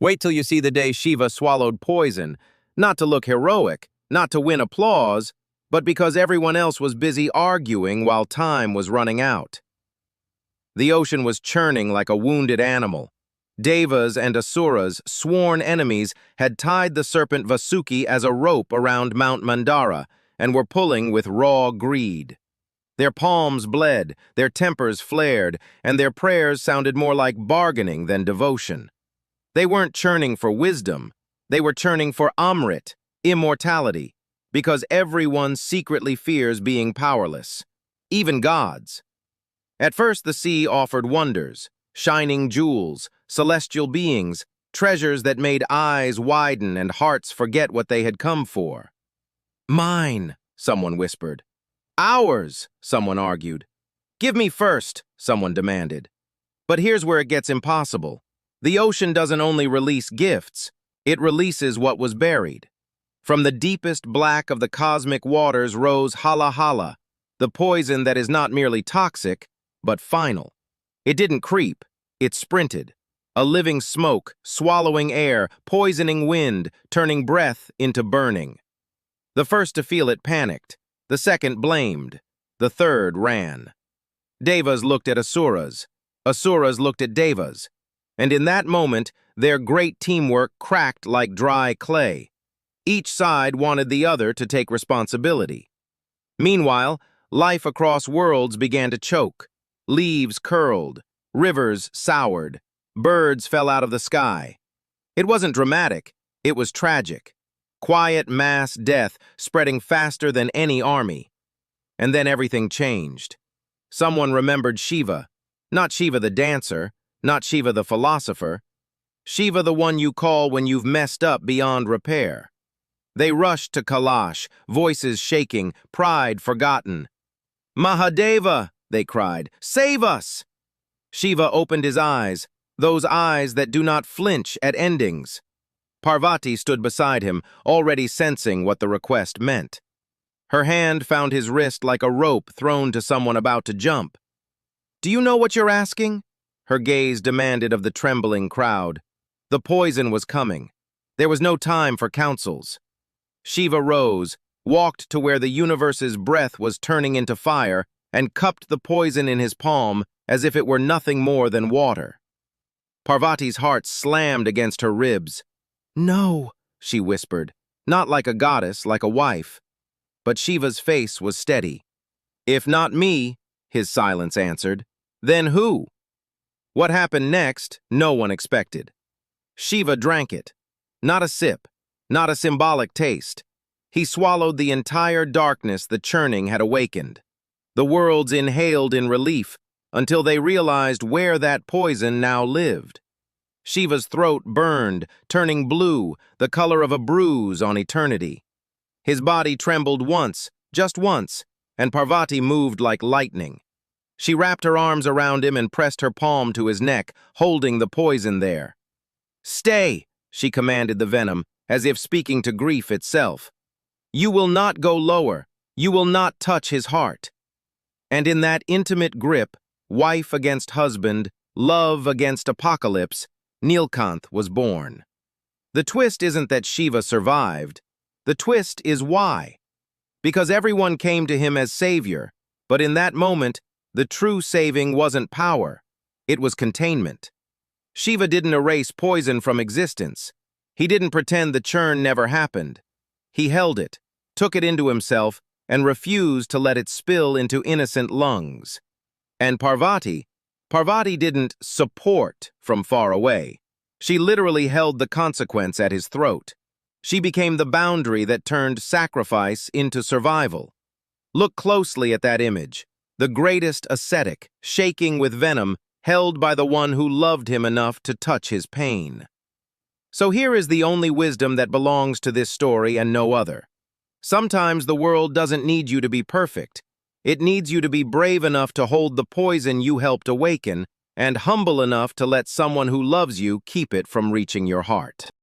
Wait till you see the day Shiva swallowed poison, not to look heroic, not to win applause, but because everyone else was busy arguing while time was running out. The ocean was churning like a wounded animal. Devas and Asuras, sworn enemies, had tied the serpent Vasuki as a rope around Mount Mandara and were pulling with raw greed. Their palms bled, their tempers flared, and their prayers sounded more like bargaining than devotion. They weren't churning for wisdom. They were churning for Amrit, immortality, because everyone secretly fears being powerless, even gods. At first the sea offered wonders, shining jewels, celestial beings, treasures that made eyes widen and hearts forget what they had come for. "Mine," someone whispered. "Ours," someone argued. "Give me first," someone demanded. But here's where it gets impossible. The ocean doesn't only release gifts, it releases what was buried. From the deepest black of the cosmic waters rose Hala Hala, the poison that is not merely toxic, but final. It didn't creep, it sprinted. A living smoke, swallowing air, poisoning wind, turning breath into burning. The first to feel it panicked, the second blamed, the third ran. Devas looked at Asuras, Asuras looked at Devas, and in that moment, their great teamwork cracked like dry clay. Each side wanted the other to take responsibility. Meanwhile, life across worlds began to choke. Leaves curled, rivers soured, birds fell out of the sky. It wasn't dramatic, it was tragic. Quiet mass death spreading faster than any army. And then everything changed. Someone remembered Shiva, not Shiva the dancer, not Shiva the philosopher, Shiva the one you call when you've messed up beyond repair. They rushed to Kailash, voices shaking, pride forgotten. "Mahadeva!" they cried. "Save us!" Shiva opened his eyes, those eyes that do not flinch at endings. Parvati stood beside him, already sensing what the request meant. Her hand found his wrist like a rope thrown to someone about to jump. "Do you know what you're asking?" Her gaze demanded of the trembling crowd. The poison was coming. There was no time for counsels. Shiva rose, walked to where the universe's breath was turning into fire, and cupped the poison in his palm as if it were nothing more than water. Parvati's heart slammed against her ribs. "No," she whispered, not like a goddess, like a wife. But Shiva's face was steady. "If not me," his silence answered, "then who?" What happened next, no one expected. Shiva drank it. Not a sip, not a symbolic taste. He swallowed the entire darkness the churning had awakened. The worlds inhaled in relief until they realized where that poison now lived. Shiva's throat burned, turning blue, the color of a bruise on eternity. His body trembled once, just once, and Parvati moved like lightning. She wrapped her arms around him and pressed her palm to his neck, holding the poison there. "Stay," she commanded the venom, as if speaking to grief itself. "You will not go lower. You will not touch his heart." And in that intimate grip, wife against husband, love against apocalypse, Nilkanth was born. The twist isn't that Shiva survived. The twist is why. Because everyone came to him as savior, but in that moment, the true saving wasn't power. It was containment. Shiva didn't erase poison from existence. He didn't pretend the churn never happened. He held it, took it into himself, and refused to let it spill into innocent lungs. And Parvati didn't support from far away. She literally held the consequence at his throat. She became the boundary that turned sacrifice into survival. Look closely at that image, the greatest ascetic, shaking with venom, held by the one who loved him enough to touch his pain. So here is the only wisdom that belongs to this story and no other. Sometimes the world doesn't need you to be perfect. It needs you to be brave enough to hold the poison you helped awaken, and humble enough to let someone who loves you keep it from reaching your heart.